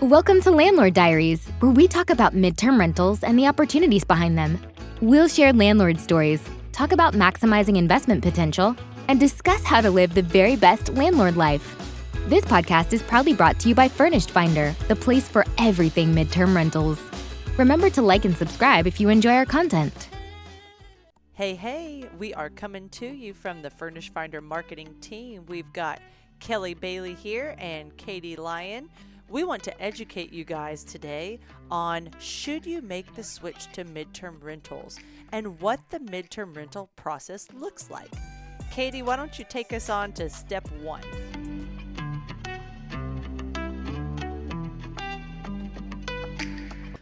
Welcome to Landlord Diaries, where we talk about midterm rentals and the opportunities behind them. We'll share landlord stories, talk about maximizing investment potential, and discuss how to live the very best landlord life. This podcast is proudly brought to you by Furnished Finder, the place for everything midterm rentals. Remember to like and subscribe if you enjoy our content. Hey, we are coming to you from the Furnished Finder marketing team. We've got Kelly Bailey here and Katie Lyon. We want to educate you guys today on should you make the switch to midterm rentals and what the midterm rental process looks like. Katie, why don't you take us on to step one?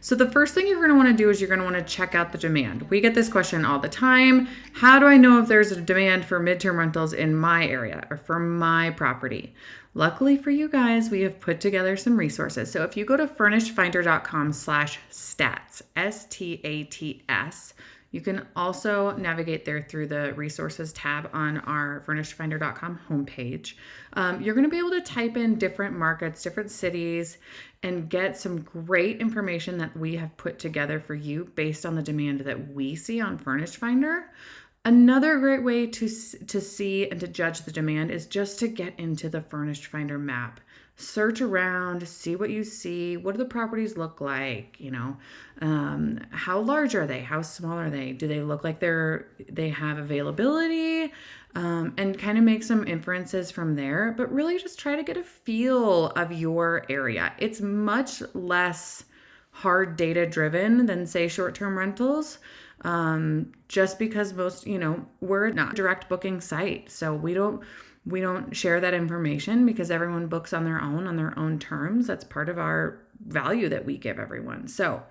So the first thing you're going to want to do is you're going to want to check out the demand. We get this question all the time. How do I know if there's a demand for midterm rentals in my area or for my property? Luckily for you guys, we have put together some resources. So if you go to furnishedfinder.com/stats, STATS, you can also navigate there through the resources tab on our furnishedfinder.com homepage. You're going to be able to type in different markets, different cities, and get some great information that we have put together for you based on the demand that we see on Furnished Finder. Another great way to see and to judge the demand is just to get into the Furnished Finder map. Search around, see what you see. What do the properties look like? How large are they? How small are they? Do they look like they have availability? And kind of make some inferences from there, but really just try to get a feel of your area. It's much less hard data driven than, say, short-term rentals. Just because most, we're not a direct booking site. So we don't share that information because everyone books on their own terms. That's part of our value that we give everyone. So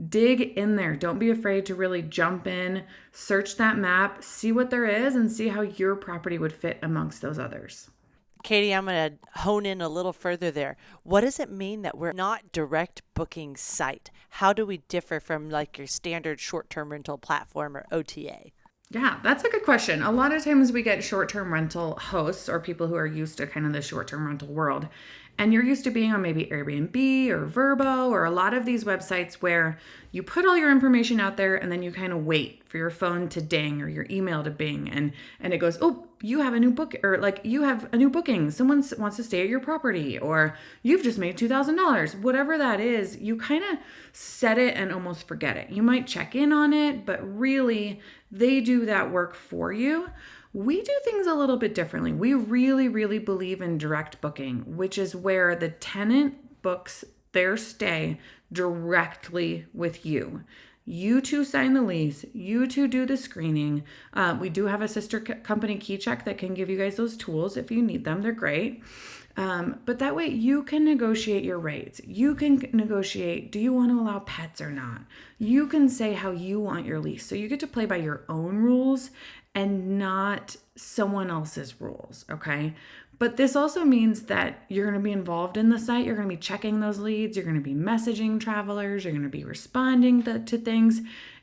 dig in there. Don't be afraid to really jump in, search that map, see what there is, and see how your property would fit amongst those others. Katie, I'm going to hone in a little further there. What does it mean that we're not direct booking site? How do we differ from like your standard short-term rental platform or OTA? Yeah, that's a good question. A lot of times we get short-term rental hosts or people who are used to kind of the short-term rental world. And you're used to being on maybe Airbnb or Vrbo or a lot of these websites where you put all your information out there and then you kind of wait for your phone to ding or your email to bing and it goes, oh, you have a new book, or like you have a new booking. Someone wants to stay at your property, or you've just made $2,000. Whatever that is, you kind of set it and almost forget it. You might check in on it, but really they do that work for you. We do things a little bit differently. We really, really believe in direct booking, which is where the tenant books their stay directly with you. You two sign the lease. You two do the screening. We do have a sister company, KeyCheck, that can give you guys those tools if you need them. They're great. But that way you can negotiate your rates. You can negotiate, do you want to allow pets or not? You can say how you want your lease. So you get to play by your own rules and not someone else's rules, okay? But this also means that you're going to be involved in the site. You're going to be checking those leads. You're going to be messaging travelers. You're going to be responding to things.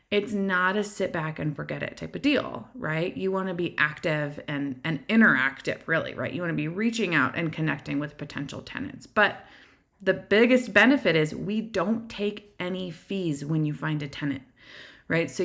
It's not a sit back and forget it type of deal, right? You want to be active and interactive, really, right? You want to be reaching out and connecting with potential tenants. But the biggest benefit is we don't take any fees when you find a tenant, right? So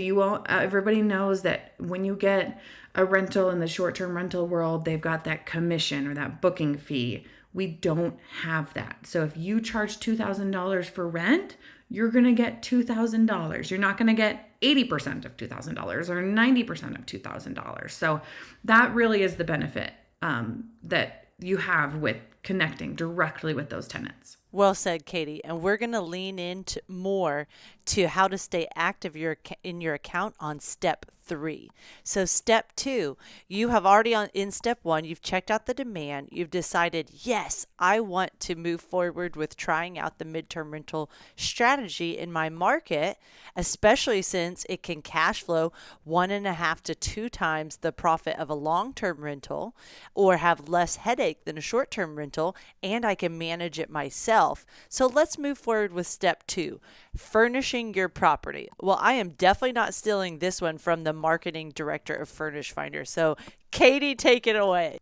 everybody knows that when you get a rental in the short-term rental world, they've got that commission or that booking fee. We don't have that. So if you charge $2,000 for rent, you're going to get $2,000. You're not going to get 80% of $2,000 or 90% of $2,000. So that really is the benefit that you have with connecting directly with those tenants. Well said, Katie. And we're going to lean into more to how to stay active in your account on step 3. So step 2, you have already in step 1, you've checked out the demand. You've decided, yes, I want to move forward with trying out the midterm rental strategy in my market, especially since it can cash flow 1.5 to 2 times the profit of a long-term rental or have less headache than a short-term rental, and I can manage it myself. So let's move forward with step 2, furnishing your property. Well, I am definitely not stealing this one from the marketing director of Furnished Finder. So Katie, take it away.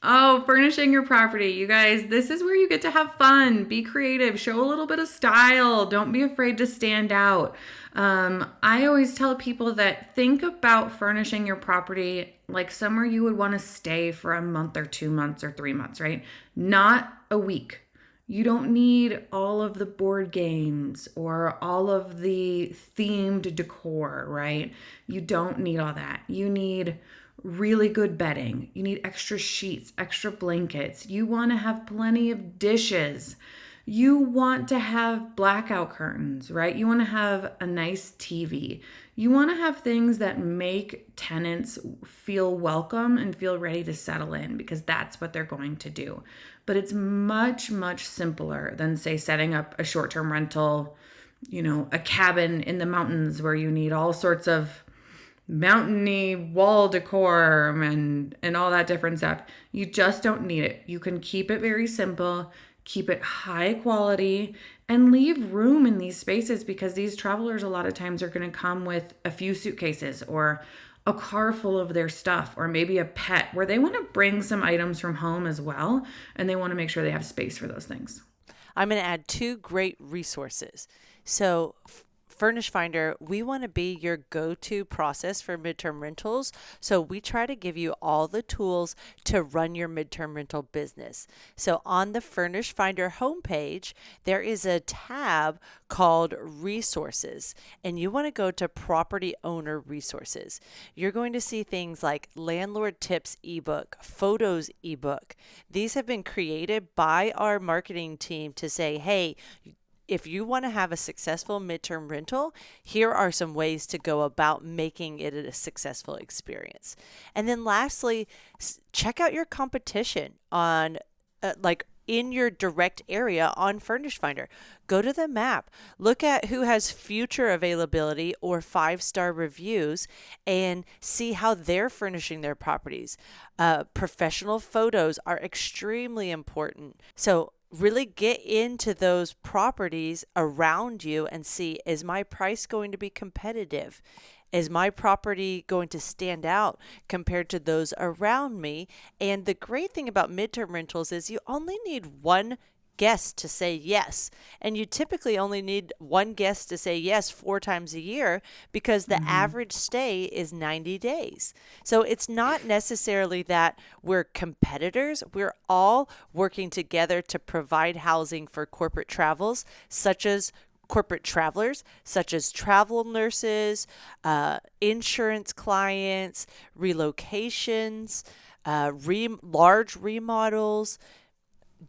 Oh, furnishing your property. You guys, this is where you get to have fun, be creative, show a little bit of style. Don't be afraid to stand out. I always tell people that think about furnishing your property like somewhere you would want to stay for a month or 2 months or 3 months, right? Not a week. You don't need all of the board games or all of the themed decor, right? You don't need all that. You need really good bedding. You need extra sheets, extra blankets. You want to have plenty of dishes. You want to have blackout curtains, right? You want to have a nice TV. You want to have things that make tenants feel welcome and feel ready to settle in because that's what they're going to do. But it's much, much simpler than, say, setting up a short-term rental, a cabin in the mountains where you need all sorts of mountainy wall decor and all that different stuff. You just don't need it. You can keep it very simple, keep it high quality, and leave room in these spaces because these travelers a lot of times are going to come with a few suitcases or a car full of their stuff or maybe a pet where they want to bring some items from home as well, and they want to make sure they have space for those things. I'm going to add two great resources. So Furnished Finder, we want to be your go-to process for midterm rentals. So we try to give you all the tools to run your midterm rental business. So on the Furnished Finder homepage, there is a tab called Resources, and you want to go to Property Owner Resources. You're going to see things like Landlord Tips ebook, Photos ebook. These have been created by our marketing team to say, hey, if you want to have a successful midterm rental, here are some ways to go about making it a successful experience. And then lastly, check out your competition on in your direct area on Furnished Finder. Go to the map, look at who has future availability or 5-star reviews and see how they're furnishing their properties. Professional photos are extremely important. So really get into those properties around you and see, is my price going to be competitive? Is my property going to stand out compared to those around me? And the great thing about midterm rentals is you only need one guest to say yes. And you typically only need one guest to say yes 4 times a year because the average stay is 90 days. So it's not necessarily that we're competitors. We're all working together to provide housing for corporate travelers, such as travel nurses, insurance clients, relocations, large remodels,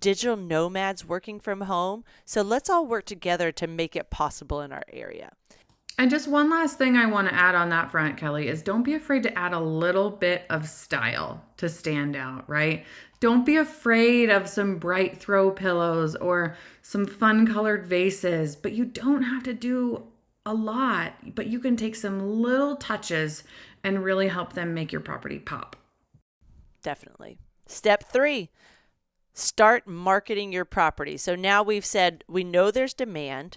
digital nomads working from home. So let's all work together to make it possible in our area. And just one last thing I want to add on that front, Kelly, is don't be afraid to add a little bit of style to stand out, right? Don't be afraid of some bright throw pillows or some fun colored vases, but you don't have to do a lot, but you can take some little touches and really help them make your property pop. Definitely. Step 3. Start marketing your property. So now we've said we know there's demand.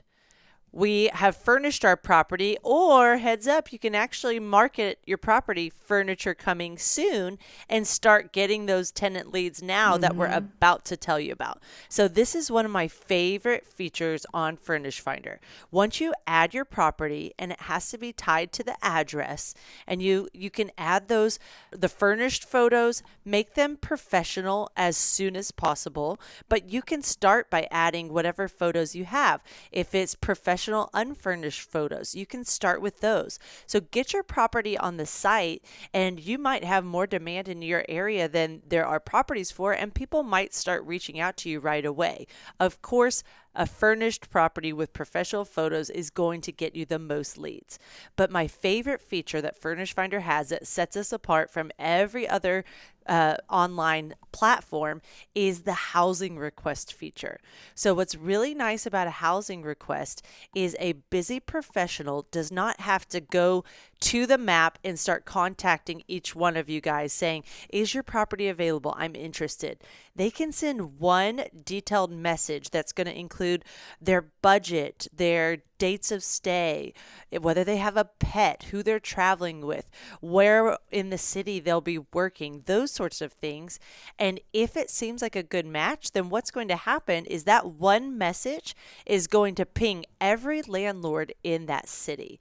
We have furnished our property, or heads up, you can actually market your property, furniture coming soon, and start getting those tenant leads now that we're about to tell you about. So this is one of my favorite features on Furnished Finder. Once you add your property, and it has to be tied to the address, and you can add the furnished photos, make them professional as soon as possible, but you can start by adding whatever photos you have. If it's professional unfurnished photos, you can start with those. So get your property on the site, and you might have more demand in your area than there are properties for, and people might start reaching out to you right away. Of course, a furnished property with professional photos is going to get you the most leads. But my favorite feature that Furnished Finder has that sets us apart from every other online platform is the housing request feature. So what's really nice about a housing request is a busy professional does not have to go to the map and start contacting each one of you guys saying, is your property available? I'm interested. They can send one detailed message that's going to include their budget, their dates of stay, whether they have a pet, who they're traveling with, where in the city they'll be working, those sorts of things. And if it seems like a good match, then what's going to happen is that one message is going to ping every landlord in that city,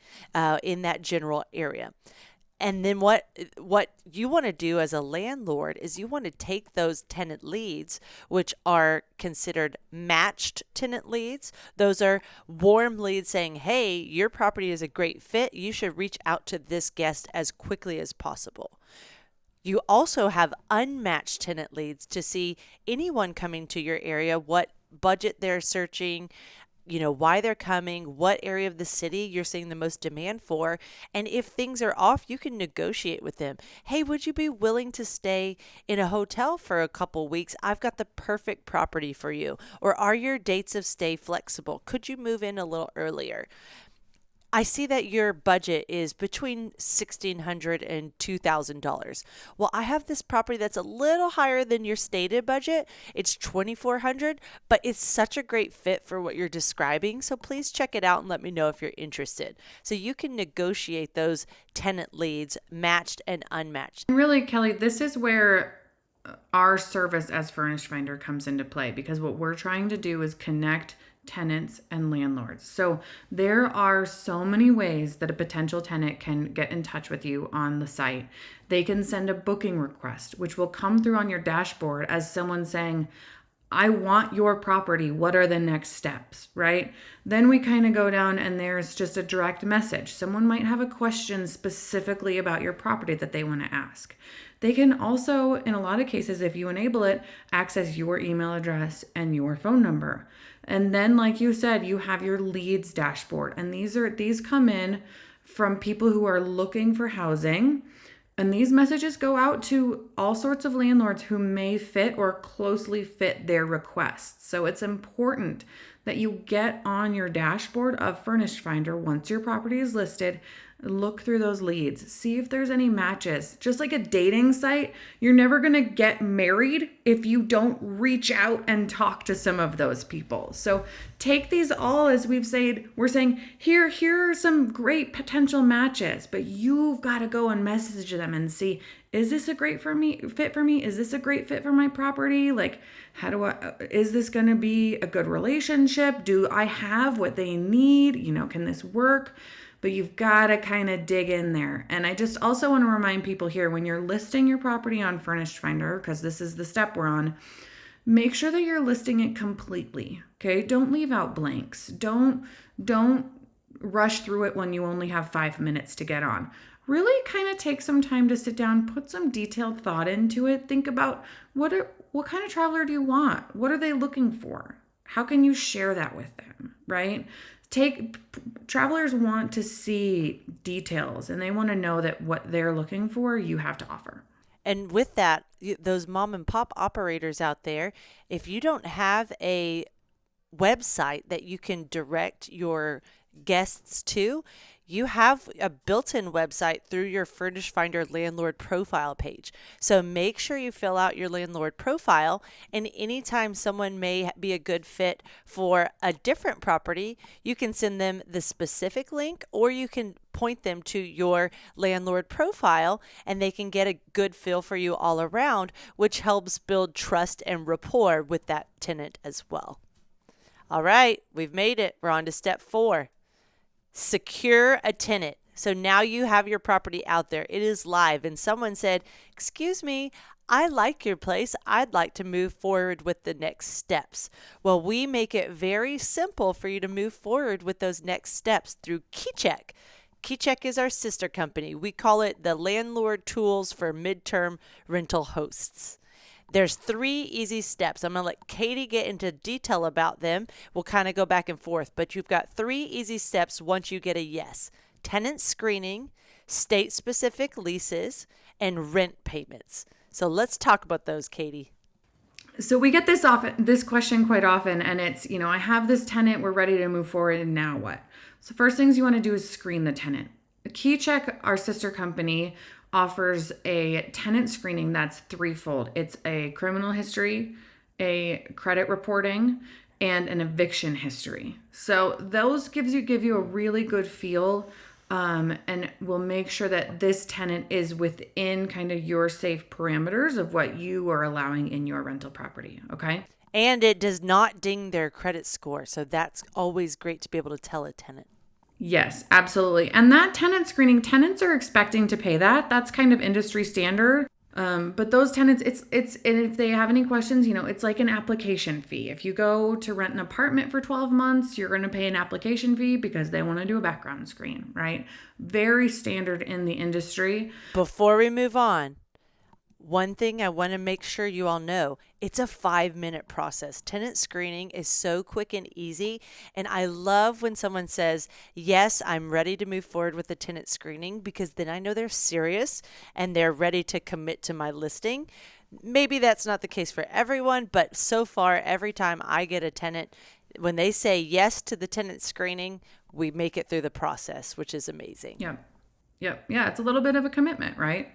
in that general area. And then what you want to do as a landlord is you want to take those tenant leads, which are considered matched tenant leads. Those are warm leads saying, hey, your property is a great fit. You should reach out to this guest as quickly as possible. You also have unmatched tenant leads to see anyone coming to your area, what budget they're searching, why they're coming, what area of the city you're seeing the most demand for. And if things are off, you can negotiate with them. Hey, would you be willing to stay in a hotel for a couple weeks? I've got the perfect property for you. Or are your dates of stay flexible? Could you move in a little earlier? I see that your budget is between $1,600 and $2,000. Well, I have this property that's a little higher than your stated budget. It's $2,400, but it's such a great fit for what you're describing. So please check it out and let me know if you're interested. So you can negotiate those tenant leads, matched and unmatched. And really, Kelly, this is where our service as Furnished Finder comes into play, because what we're trying to do is connect tenants and landlords. So there are so many ways that a potential tenant can get in touch with you on the site. They can send a booking request, which will come through on your dashboard as someone saying, I want your property. What are the next steps, right? Then we kind of go down and there's just a direct message. Someone might have a question specifically about your property that they want to ask. They can also, in a lot of cases, if you enable it, access your email address and your phone number. And then, like you said, you have your leads dashboard. And these come in from people who are looking for housing. And these messages go out to all sorts of landlords who may fit or closely fit their requests. So it's important that you get on your dashboard of Furnished Finder once your property is listed. Look through those leads, see if there's any matches. Just like a dating site, you're never going to get married if you don't reach out and talk to some of those people. So take these all, as we're saying, here are some great potential matches, but you've got to go and message them and see, is this a great fit for me? Is this a great fit for my property? Like, is this going to be a good relationship? Do I have what they need? Can this work? But you've got to kind of dig in there. And I just also want to remind people here, when you're listing your property on Furnished Finder, because this is the step we're on, make sure that you're listing it completely. Okay? Don't leave out blanks. Don't rush through it when you only have 5 minutes to get on. Really kind of take some time to sit down, put some detailed thought into it. Think about what kind of traveler do you want? What are they looking for? How can you share that with them, right? Travelers want to see details, and they want to know that what they're looking for, you have to offer. And with that, those mom and pop operators out there, if you don't have a website that you can direct your guests to, you have a built-in website through your Furnished Finder landlord profile page. So make sure you fill out your landlord profile, and anytime someone may be a good fit for a different property, you can send them the specific link, or you can point them to your landlord profile and they can get a good feel for you all around, which helps build trust and rapport with that tenant as well. All right, we've made it. We're on to step 4. Secure a tenant. So now you have your property out there. It is live. And someone said, excuse me, I like your place. I'd like to move forward with the next steps. Well, we make it very simple for you to move forward with those next steps through KeyCheck. KeyCheck is our sister company. We call it the landlord tools for midterm rental hosts. There's 3 easy steps. I'm going to let Katie get into detail about them. We'll kind of go back and forth, but you've got 3 easy steps once you get a yes. Tenant screening, state-specific leases, and rent payments. So let's talk about those, Katie. So we get this question quite often, and it's, I have this tenant, we're ready to move forward, and now what? So first things you want to do is screen the tenant. KeyCheck, our sister company, offers a tenant screening that's threefold. It's a criminal history, a credit reporting, and an eviction history. So those give you a really good feel, and will make sure that this tenant is within kind of your safe parameters of what you are allowing in your rental property. Okay. And it does not ding their credit score. So that's always great to be able to tell a tenant. Yes, absolutely. And that tenant screening, tenants are expecting to pay that. That's kind of industry standard. But those tenants, and if they have any questions, it's like an application fee. If you go to rent an apartment for 12 months, you're going to pay an application fee because they want to do a background screen, right? Very standard in the industry. Before we move on, one thing I want to make sure you all know, it's a 5-minute process. Tenant screening is so quick and easy. And I love when someone says, yes, I'm ready to move forward with the tenant screening, because then I know they're serious and they're ready to commit to my listing. Maybe that's not the case for everyone, but so far, every time I get a tenant, when they say yes to the tenant screening, we make it through the process, which is amazing. Yeah. Yep. Yeah, it's a little bit of a commitment, right?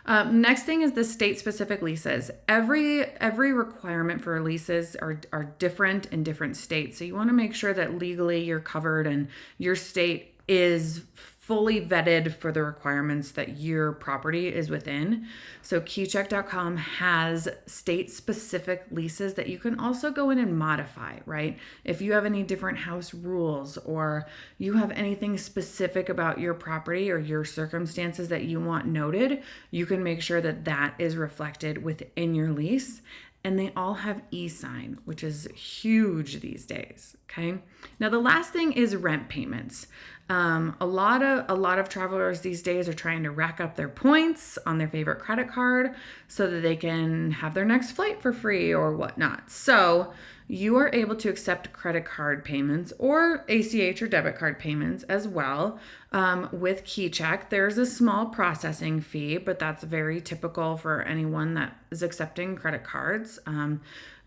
Next thing is the state-specific leases. Every requirement for leases are different in different states. So you want to make sure that legally you're covered and your state is fully vetted for the requirements that your property is within. So KeyCheck.com has state-specific leases that you can also go in and modify, right? If you have any different house rules, or you have anything specific about your property or your circumstances that you want noted, you can make sure that that is reflected within your lease. And they all have e-sign, which is huge these days. Okay. Now the last thing is rent payments. A lot of travelers these days are trying to rack up their points on their favorite credit card so that they can have their next flight for free or whatnot. So you are able to accept credit card payments or ACH or debit card payments as well. With KeyCheck, there's a small processing fee, but that's very typical for anyone that is accepting credit cards.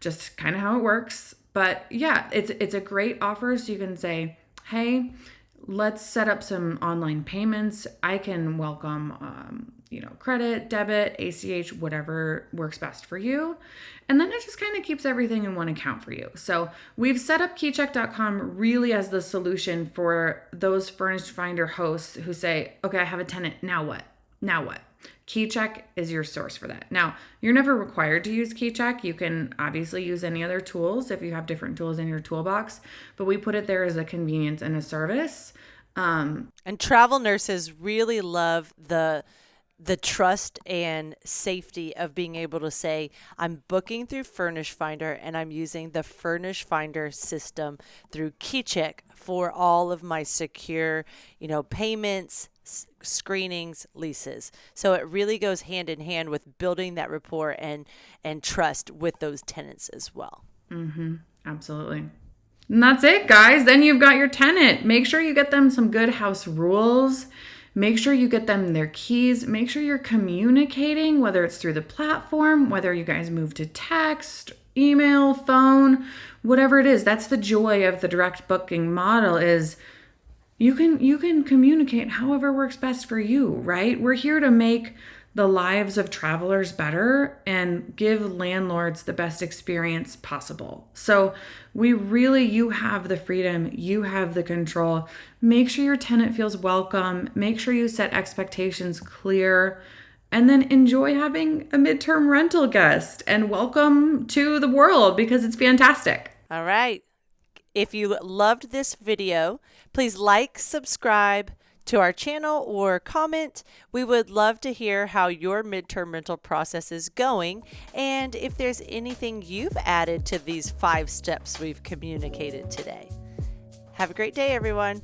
Just kind of how it works. But yeah, it's a great offer. So you can say, hey, let's set up some online payments. I can welcome, credit, debit, ACH, whatever works best for you. And then it just kind of keeps everything in one account for you. So we've set up KeyCheck.com really as the solution for those Furnished Finder hosts who say, okay, I have a tenant. Now what? KeyCheck is your source for that. Now, you're never required to use KeyCheck. You can obviously use any other tools if you have different tools in your toolbox, but we put it there as a convenience and a service. And travel nurses really love the trust and safety of being able to say, I'm booking through Furnished Finder and I'm using the Furnished Finder system through KeyCheck for all of my secure, payments, screenings, leases. So it really goes hand in hand with building that rapport and trust with those tenants as well. Mm-hmm. Absolutely. And that's it, guys. Then you've got your tenant. Make sure you get them some good house rules. Make sure you get them their keys. Make sure you're communicating, whether it's through the platform, whether you guys move to text, email, phone, whatever it is. That's the joy of the direct booking model is you can communicate however works best for you, right? We're here to make the lives of travelers better and give landlords the best experience possible. So you have the freedom, you have the control. Make sure your tenant feels welcome. Make sure you set expectations clear, and then enjoy having a midterm rental guest and welcome to the world because it's fantastic. All right. If you loved this video, please like, subscribe to our channel, or comment. We would love to hear how your midterm rental process is going, and if there's anything you've added to these 5 steps we've communicated today. Have a great day, everyone.